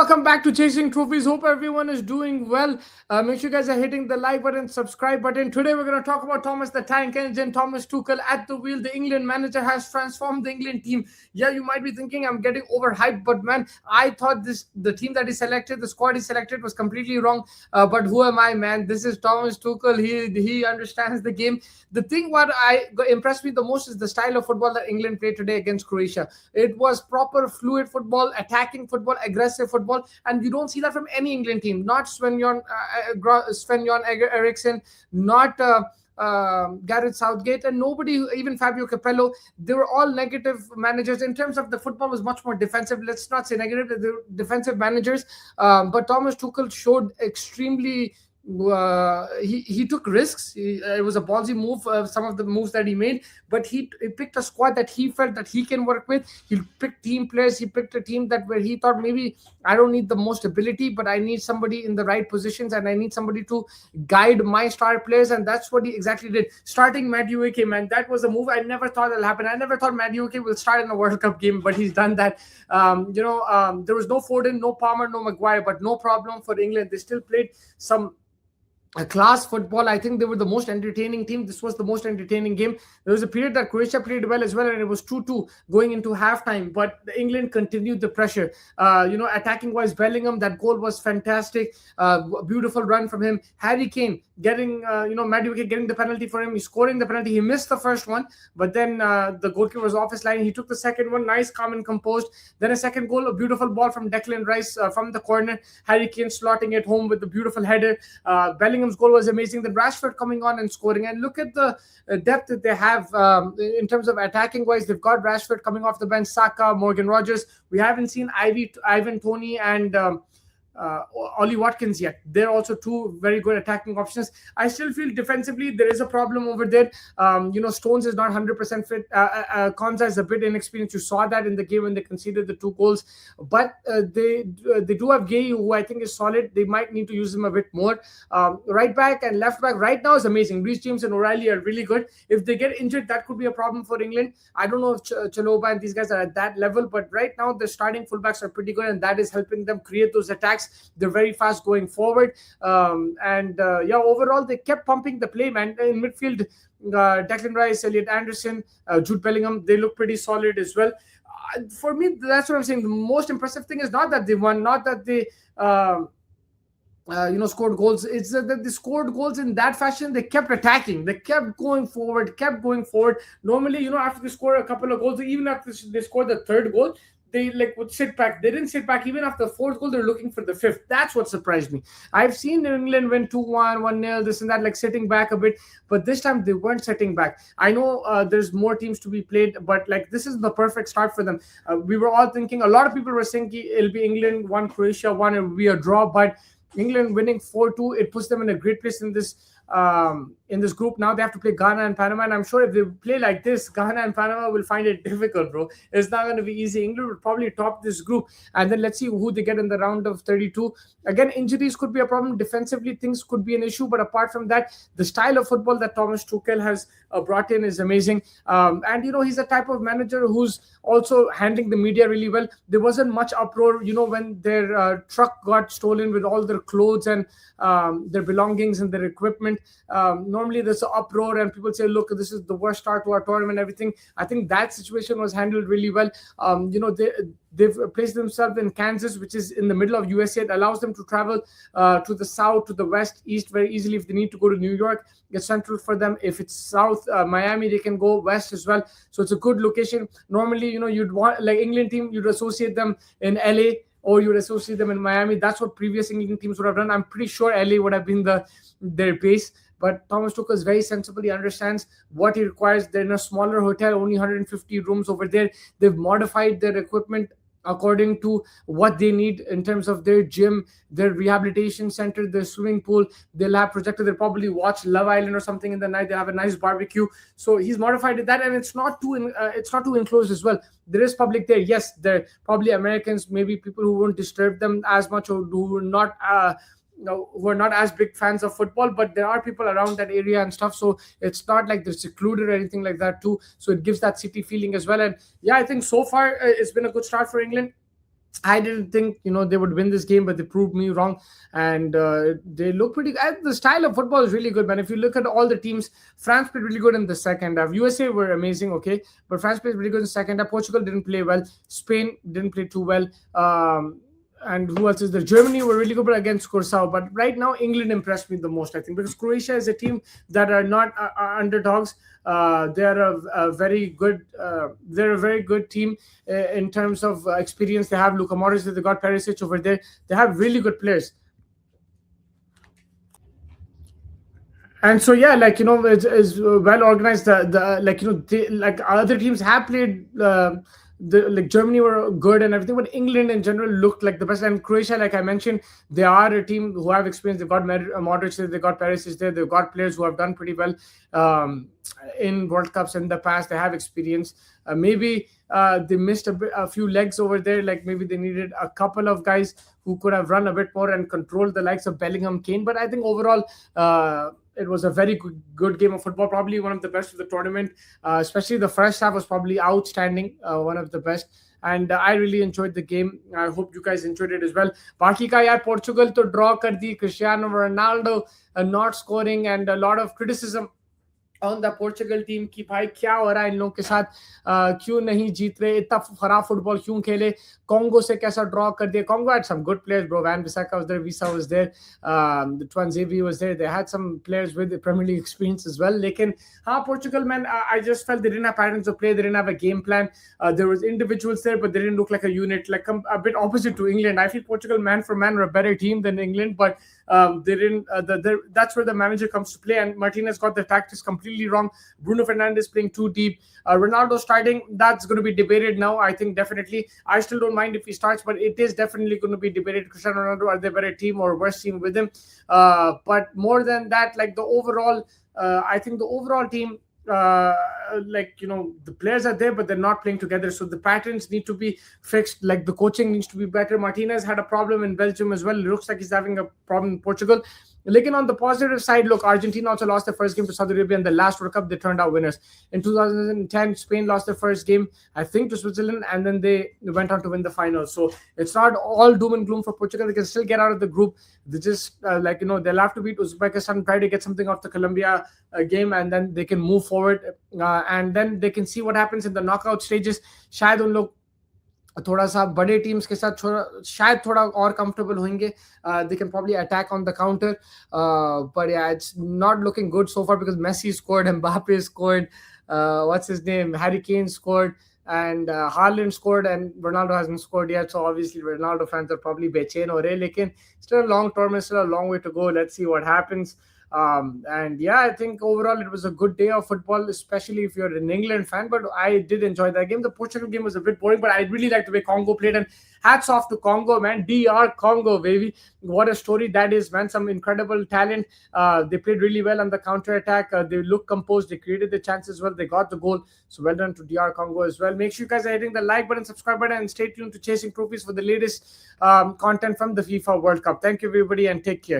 Welcome back to Chasing Trophies. Hope everyone is doing well. Make sure you guys are hitting the like button, subscribe button. Today we're going to talk about Thomas the Tank Engine, Thomas Tuchel at the wheel. The England manager has transformed the England team. Yeah, you might be thinking I'm getting overhyped, but man, I thought the team that he selected, the squad he selected, was completely wrong. But who am I, man? This is Thomas Tuchel. He understands the game. The thing what impressed me the most is the style of football that England played today against Croatia. It was proper fluid football, attacking football, aggressive football, and you don't see that from any England team. Not Sven-Jan Eriksson, not Gareth Southgate, and nobody, even Fabio Capello. They were all negative managers. In terms of the football was much more defensive. Let's not say negative, they were defensive managers. But Thomas Tuchel showed extremely he took risks. It was a ballsy move, some of the moves that he made, but he picked a squad that he felt that he can work with. He picked team players. He picked a team that where he thought maybe I don't need the most ability, but I need somebody in the right positions, and I need somebody to guide my star players, and that's what he exactly did. Starting Madueke, man, that was a move I never thought it'll happen. I never thought Madueke will start in a World Cup game, but he's done that. There was no Foden, no Palmer, no Maguire, but no problem for England. They still played some a class football. I think they were the most entertaining team. This was the most entertaining game. There was a period that Croatia played well as well, and it was 2-2 going into halftime. But England continued the pressure. Attacking wise, Bellingham, that goal was fantastic. Beautiful run from him. Harry Kane getting, Madueke getting the penalty for him. He's scoring the penalty. He missed the first one, but then the goalkeeper was off his line. He took the second one, nice, calm, and composed. Then a second goal, a beautiful ball from Declan Rice from the corner. Harry Kane slotting it home with a beautiful header. Bellingham's goal was amazing. Then Rashford coming on and scoring. And look at the depth that they have in terms of attacking wise. They've got Rashford coming off the bench, Saka, Morgan Rogers. We haven't seen Ivan Toney and Ollie Watkins yet. They're also two very good attacking options. I still feel defensively there is a problem over there. Stones is not 100% fit. Konza is a bit inexperienced. You saw that in the game when they conceded the 2 goals. But they do have Gay, who I think is solid. They might need to use him a bit more. Right back and left back right now is amazing. Reece James and O'Reilly are really good. If they get injured, that could be a problem for England. I don't know if Chalobah and these guys are at that level, but right now the starting fullbacks are pretty good, and that is helping them create those attacks. They're very fast going forward. Overall, they kept pumping the play, man. In midfield, Declan Rice, Elliot Anderson, Jude Bellingham, they look pretty solid as well. For me, that's what I'm saying. The most impressive thing is not that they won, not that they scored goals. It's that they scored goals in that fashion. They kept attacking. They kept going forward. Normally, after they score a couple of goals, even after they score the third goal, they would sit back. They didn't sit back. Even after the 4th goal, they're looking for the 5th. That's what surprised me. I've seen England win 2-1, 1-0, this and that, sitting back a bit. But this time, they weren't sitting back. I know there's more teams to be played, but this is the perfect start for them. We were all thinking, a lot of people were saying it'll be England 1, Croatia 1, it'll be a draw. But England winning 4-2, it puts them in a great place in this group. Now they have to play Ghana and Panama, and I'm sure if they play like this, Ghana and Panama will find it difficult, bro. It's not going to be easy. England will probably top this group, and then let's see who they get in the round of 32. Again, injuries could be a problem. Defensively, things could be an issue, but apart from that, the style of football that Thomas Tuchel has brought in is amazing. He's a type of manager who's also handling the media really well. There wasn't much uproar, when their truck got stolen with all their clothes and their belongings and their equipment. Normally there's an uproar and people say, look, this is the worst start to our tournament and everything. I think that situation was handled really well. They've placed themselves in Kansas, which is in the middle of USA. It allows them to travel to the south, to the west, east very easily. If they need to go to New York, it's central for them. If it's south, Miami, they can go west as well. So it's a good location. Normally, you'd want, England team, you'd associate them in LA or you would associate them in Miami. That's what previous England teams would have done. I'm pretty sure LA would have been their base. But Thomas Tuchel is very sensible. He understands what he requires. They're in a smaller hotel, only 150 rooms over there. They've modified their equipment according to what they need in terms of their gym, their rehabilitation center, their swimming pool. They'll have projector. They'll probably watch Love Island or something in the night. They have a nice barbecue. So he's modified that, and it's not too enclosed as well. There is public there. Yes, there are probably Americans, maybe people who won't disturb them as much or who will not who are not as big fans of football, but there are people around that area and stuff. So it's not like they're secluded or anything like that too. So it gives that city feeling as well. And yeah, I think so far it's been a good start for England. I didn't think they would win this game, but they proved me wrong, and they look pretty. The style of football is really good, man. If you look at all the teams, France played really good in the second half. USA were amazing, okay, but France played really good in the second half. Portugal didn't play well. Spain didn't play too well. And who else is there? Germany were really good but against Curacao. But right now, England impressed me the most, I think, because Croatia is a team that are not underdogs. They are a very good. They're a very good team in terms of experience. They have Luka Modric. They got Perisic over there. They have really good players. And so yeah, like it's well organized. The like like other teams have played. The like Germany were good and everything, but England in general looked like the best. And Croatia, like I mentioned, they are a team who have experience. They've got Modric there, they got Perisic there, they've got players who have done pretty well in World Cups in the past. They have experience. Maybe they missed a few legs over there. Like maybe they needed a couple of guys who could have run a bit more and control the likes of Bellingham, Kane. But I think overall, it was a very good game of football, probably one of the best of the tournament. Especially the first half was probably outstanding, one of the best. And I really enjoyed the game. I hope you guys enjoyed it as well. बाकी का यार Portugal तो draw कर दी, Cristiano Ronaldo not scoring, and a lot of criticism on the Portugal team की भाई क्या हो रहा है इन लोगों के साथ, क्यों नहीं जीत रहे, इतना खराब फुटबॉल क्यों खेले, कॉन्गो से कैसा ड्रॉ कर दिया. Congo had some good players, bro. Van Bissaka was there, Visa was there, the Tuanzebe was there. They had some players with the Premier League experience as well. लेकिन हाँ, Portugal, man, I just felt they didn't have patterns of play, they didn't have a game plan. There was individuals there, but they didn't look like a unit, like a bit opposite to England. I feel Portugal, man for man, are a better team than England, but they didn't. That's where the manager comes to play, and Martinez got the tactics completely wrong. Bruno Fernandes playing too deep. Ronaldo starting, that's going to be debated now. I think definitely. I still don't mind if he starts, but it is definitely going to be debated. Cristiano Ronaldo, are they better team or worse team with him? But more than that, like the overall, I think the overall team, like the players are there but they're not playing together, so the patterns need to be fixed. Like the coaching needs to be better. Martinez had a problem in Belgium as well. It looks like he's having a problem in Portugal. Like on the positive side, look, Argentina also lost their first game to Saudi Arabia in the last World Cup. They turned out winners. In 2010, Spain lost their first game, I think, to Switzerland, and then they went on to win the final. So it's not all doom and gloom for Portugal. They can still get out of the group. They just they'll have to beat Uzbekistan, try to get something off the Colombia game, and then they can move forward, and then they can see what happens in the knockout stages. शायद उन लोग थोड़ा सा बड़े teams के साथ शायद थोड़ा और कंफर्टेबल होंगे. They can probably attack on the counter, but yeah, it's not looking good so far because Messi scored, Mbappe scored, what's his name, Harry Kane scored, and Haaland scored, and Ronaldo hasn't scored yet. So obviously Ronaldo fans are probably bechain or lekin still a long tournament, still a long way to go. Let's see what happens. And yeah, I think overall it was a good day of football, especially if you're an England fan. But I did enjoy that game. The Portugal game was a bit boring, but I really liked the way Congo played. And hats off to Congo, man. DR Congo, baby. What a story that is, man. Some incredible talent. They played really well on the counter attack. They looked composed. They created the chances well. They got the goal. So well done to DR Congo as well. Make sure you guys are hitting the like button, subscribe button, and stay tuned to Chasing Trophies for the latest content from the FIFA World Cup. Thank you, everybody, and take care.